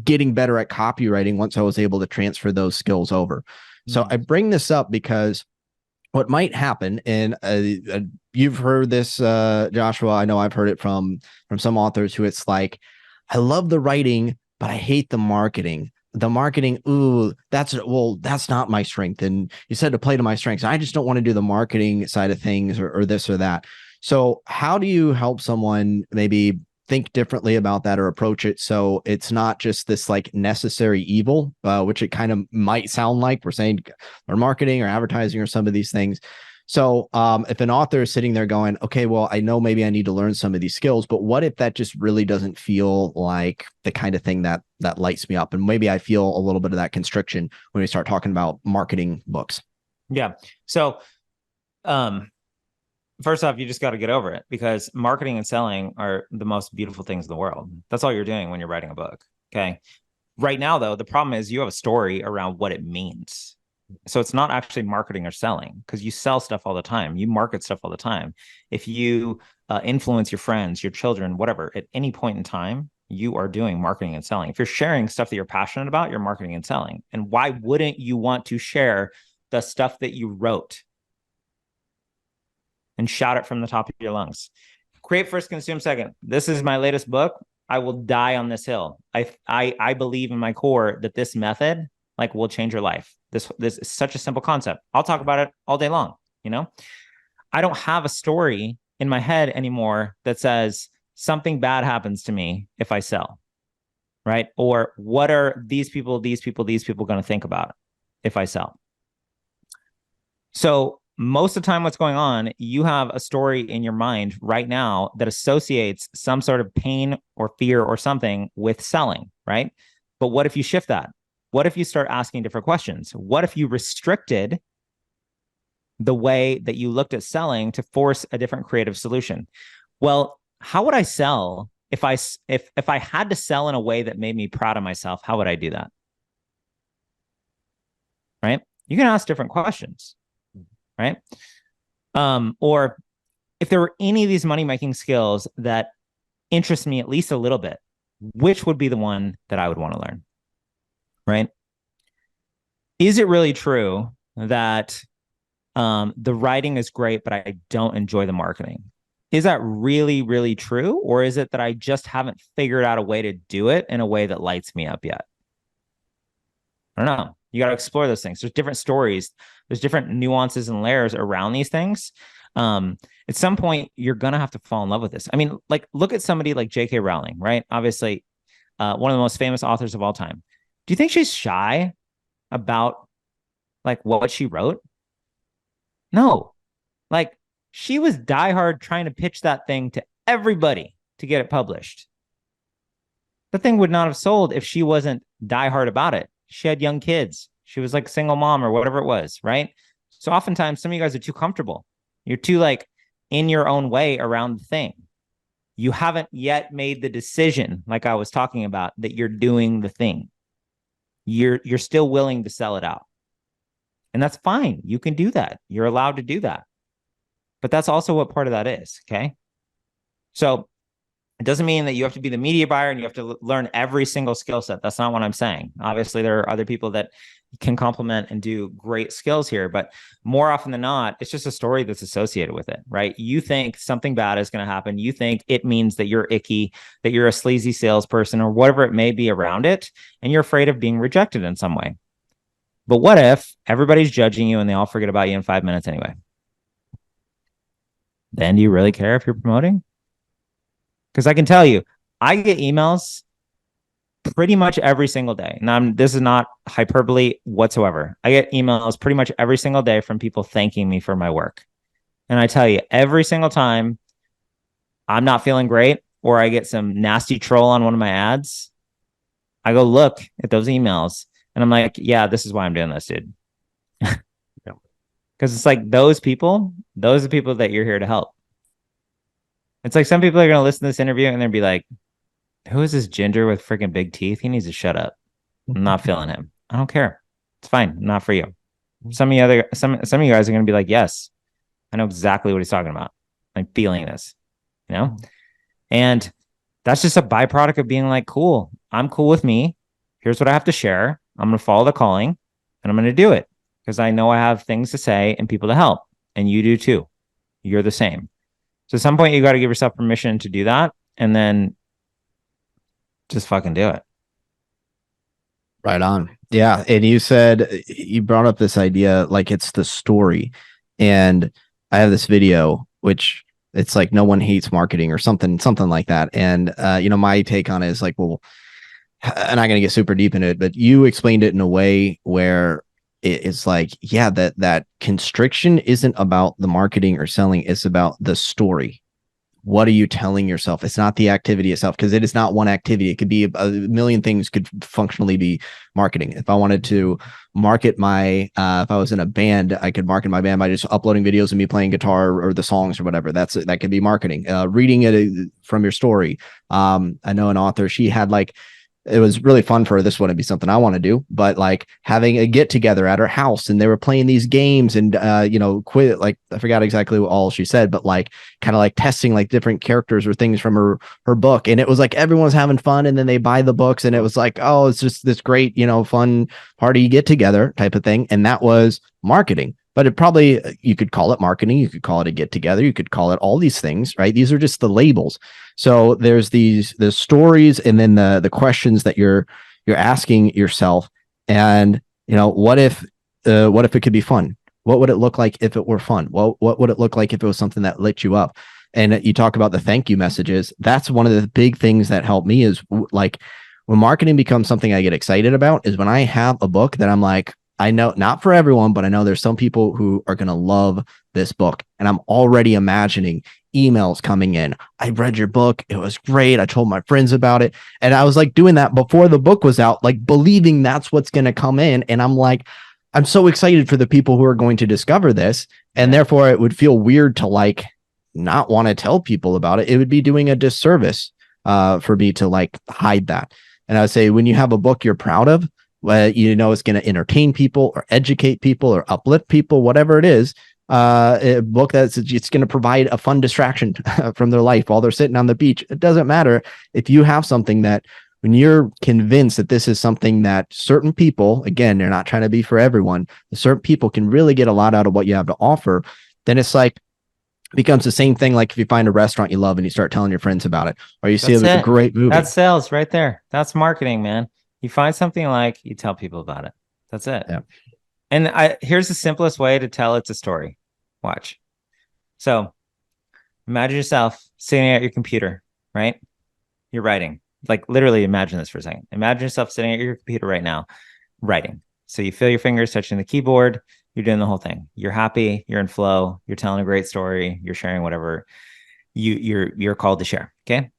getting better at copywriting once I was able to transfer those skills over. So I bring this up because what might happen, and you've heard this, Joshua. I know I've heard it from some authors who it's like, I love the writing, but I hate the marketing. The marketing, that's not my strength. And you said to play to my strengths. I just don't want to do the marketing side of things or this or that. So how do you help someone maybe think differently about that or approach it so it's not just this like necessary evil, which it kind of might sound like we're saying, or marketing or advertising or some of these things. So if an author is sitting there going, okay, well, I know maybe I need to learn some of these skills, but what if that just really doesn't feel like the kind of thing that lights me up? And maybe I feel a little bit of that constriction when we start talking about marketing books. Yeah. So, first off, you just got to get over it because marketing and selling are the most beautiful things in the world. That's all you're doing when you're writing a book. Okay. Right now, though, the problem is you have a story around what it means. So it's not actually marketing or selling, because you sell stuff all the time. You market stuff all the time. If you influence your friends, your children, whatever, at any point in time, you are doing marketing and selling. If you're sharing stuff that you're passionate about, you're marketing and selling. And why wouldn't you want to share the stuff that you wrote and shout it from the top of your lungs? Create first, consume second. This is my latest book. I will die on this hill. I believe in my core that this method like will change your life. This is such a simple concept. I'll talk about it all day long. You know, I don't have a story in my head anymore that says something bad happens to me if I sell, right? Or what are these people going to think about if I sell? So most of the time, what's going on, you have a story in your mind right now that associates some sort of pain or fear or something with selling, right? But what if you shift that? What if you start asking different questions? What if you restricted the way that you looked at selling to force a different creative solution? Well, how would I sell if I had to sell in a way that made me proud of myself? How would I do that? Right? You can ask different questions, right? Or if there were any of these money-making skills that interest me at least a little bit, which would be the one that I would want to learn, right? Is it really true that the writing is great, but I don't enjoy the marketing? Is that really, really true? Or is it that I just haven't figured out a way to do it in a way that lights me up yet? I don't know. You got to explore those things. There's different stories. There's different nuances and layers around these things. At some point, you're going to have to fall in love with this. I mean, like, look at somebody like J.K. Rowling, right? Obviously, one of the most famous authors of all time. Do you think she's shy about like what she wrote? No. Like, she was diehard trying to pitch that thing to everybody to get it published. The thing would not have sold if she wasn't diehard about it. She had young kids. She was like a single mom or whatever it was, right? So oftentimes some of you guys are too comfortable. You're too like in your own way around the thing. You haven't yet made the decision, like I was talking about, that you're doing the thing. You're still willing to sell it out. And that's fine. You can do that. You're allowed to do that. But that's also what part of that is, okay? So it doesn't mean that you have to be the media buyer and you have to learn every single skill set. That's not what I'm saying. Obviously, there are other people that can complement and do great skills here, but more often than not, it's just a story that's associated with it, right? You think something bad is going to happen. You think it means that you're icky, that you're a sleazy salesperson or whatever it may be around it, and you're afraid of being rejected in some way. But what if everybody's judging you and they all forget about you in 5 minutes anyway? Then do you really care if you're promoting? Because I can tell you, I get emails pretty much every single day. Now, this is not hyperbole whatsoever. I get emails pretty much every single day from people thanking me for my work. And I tell you, every single time I'm not feeling great or I get some nasty troll on one of my ads, I go look at those emails and I'm like, yeah, this is why I'm doing this, dude. Because it's like those are the people that you're here to help. It's like some people are going to listen to this interview and they'll be like, who is this ginger with freaking big teeth? He needs to shut up. I'm not feeling him. I don't care. It's fine. Not for you. Some of you guys are going to be like, yes, I know exactly what he's talking about. I'm feeling this, you know? And that's just a byproduct of being like, cool. I'm cool with me. Here's what I have to share. I'm going to follow the calling and I'm going to do it because I know I have things to say and people to help. And you do too. You're the same. So at some point, you got to give yourself permission to do that and then just fucking do it. Right on. Yeah. And you brought up this idea like it's the story. And I have this video, which it's like no one hates marketing or something like that. And, my take on it is like, well, I'm not going to get super deep into it, but you explained it in a way where it's like, yeah, that constriction isn't about the marketing or selling. It's about the story. What are you telling yourself? It's not the activity itself, because it is not one activity. It could be a million things could functionally be marketing. If I wanted to market if I was in a band, I could market my band by just uploading videos and me playing guitar or the songs or whatever. That could be marketing. Reading it from your story. I know an author, she had like it was really fun for her. This wouldn't be something I want to do, but like having a get together at her house and they were playing these games and, quit. Like, I forgot exactly what all she said, but like kind of like testing like different characters or things from her book. And it was like everyone was having fun. And then they buy the books and it was like, oh, it's just this great, fun party get together type of thing. And that was marketing. But it probably, you could call it marketing, you could call it a get together, you could call it all these things, right? These are just the labels. So there's the stories and then the questions that you're asking yourself. And what if it could be fun? What would it look like if it were fun? Well, what would it look like if it was something that lit you up? And you talk about the thank you messages. That's one of the big things that helped me is like when marketing becomes something I get excited about is when I have a book that I'm like, I know not for everyone, but I know there's some people who are going to love this book. And I'm already imagining emails coming in. I read your book. It was great. I told my friends about it. And I was like doing that before the book was out, like believing that's what's going to come in. And I'm like, I'm so excited for the people who are going to discover this. And therefore it would feel weird to like not want to tell people about it. It would be doing a disservice for me to like hide that. And I would say when you have a book you're proud of, it's going to entertain people or educate people or uplift people, whatever it is, a book that's it's going to provide a fun distraction from their life while they're sitting on the beach. It doesn't matter if you have something that when you're convinced that this is something that certain people, again, they're not trying to be for everyone, certain people can really get a lot out of what you have to offer, then it's like becomes the same thing. Like if you find a restaurant you love and you start telling your friends about it, or you see a great movie. That's sales right there. That's marketing, man. You find something you like, you tell people about it. That's it. Yeah. And here's the simplest way to tell it's a story. Watch. So imagine yourself sitting at your computer, right? You're writing. Like literally imagine this for a second. Imagine yourself sitting at your computer right now, writing. So you feel your fingers touching the keyboard. You're doing the whole thing. You're happy. You're in flow. You're telling a great story. You're sharing whatever you're called to share. Okay.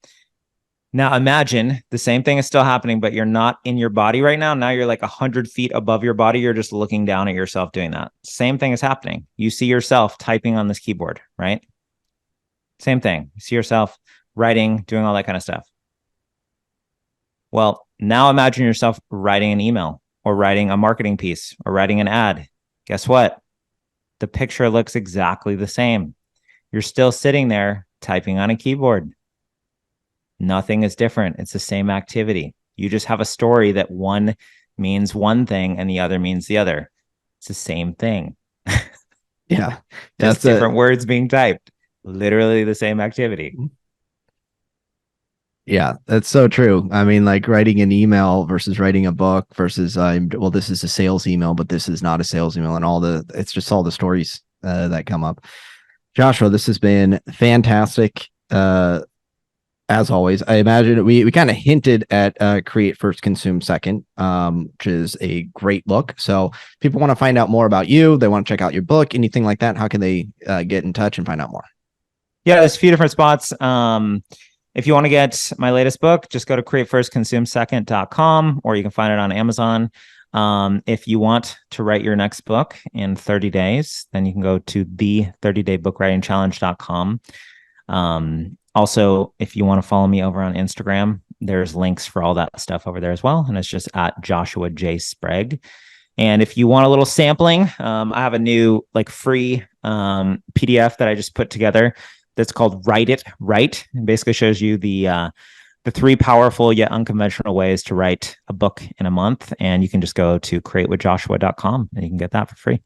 Now imagine the same thing is still happening, but you're not in your body right now. Now you're like 100 feet above your body. You're just looking down at yourself doing that. Same thing is happening. You see yourself typing on this keyboard, right? Same thing. You see yourself writing, doing all that kind of stuff. Well, now imagine yourself writing an email or writing a marketing piece or writing an ad. Guess what? The picture looks exactly the same. You're still sitting there typing on a keyboard. Nothing is different. It's the same activity. You just have a story that one means one thing and the other means the other. It's the same thing. Yeah. Just different words being typed. Literally the same activity. Yeah, that's so true. I mean, like writing an email versus writing a book versus, this is a sales email, but this is not a sales email, and it's just all the stories that come up. Joshua, this has been fantastic. As always, I imagine we kind of hinted at Create First, Consume Second, which is a great book. So people want to find out more about you. They want to check out your book, anything like that. How can they get in touch and find out more? Yeah, there's a few different spots. If you want to get my latest book, just go to createfirstconsumesecond.com, or you can find it on Amazon. If you want to write your next book in 30 days, then you can go to the 30-day-book-writing-challenge.com. Also, if you want to follow me over on Instagram, there's links for all that stuff over there as well. And it's just at Joshua J. Sprague. And if you want a little sampling, I have a new free PDF that I just put together that's called Write It Right. It basically shows you the 3 powerful yet unconventional ways to write a book in a month. And you can just go to createwithjoshua.com and you can get that for free.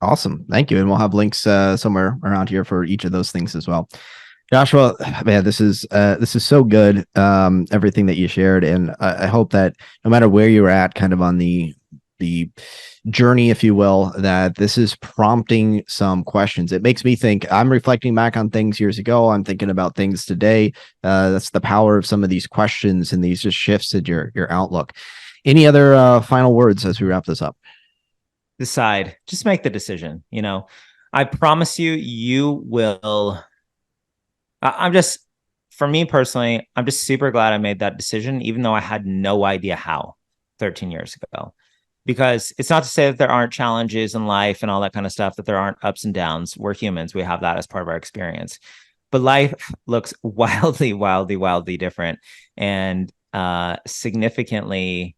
Awesome. Thank you. And we'll have links somewhere around here for each of those things as well. Joshua, man, this is so good. Everything that you shared. And I hope that no matter where you're at kind of on the journey, if you will, that this is prompting some questions. It makes me think. I'm reflecting back on things years ago. I'm thinking about things today. That's the power of some of these questions and these just shifts in your outlook. Any other final words as we wrap this up? Decide. Just make the decision. I promise you will. For me personally, I'm just super glad I made that decision, even though I had no idea how 13 years ago. Because it's not to say that there aren't challenges in life and all that kind of stuff, that there aren't ups and downs. We're humans. We have that as part of our experience. But life looks wildly, wildly, wildly different. And significantly,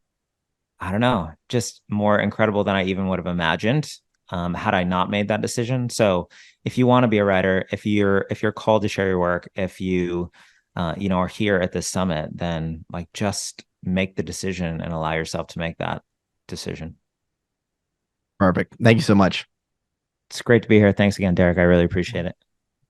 I don't know, just more incredible than I even would have imagined had I not made that decision. So if you want to be a writer, if you're called to share your work, if you are here at this summit, then like just make the decision and allow yourself to make that decision. Perfect. Thank you so much. It's great to be here. Thanks again, Derek. I really appreciate it.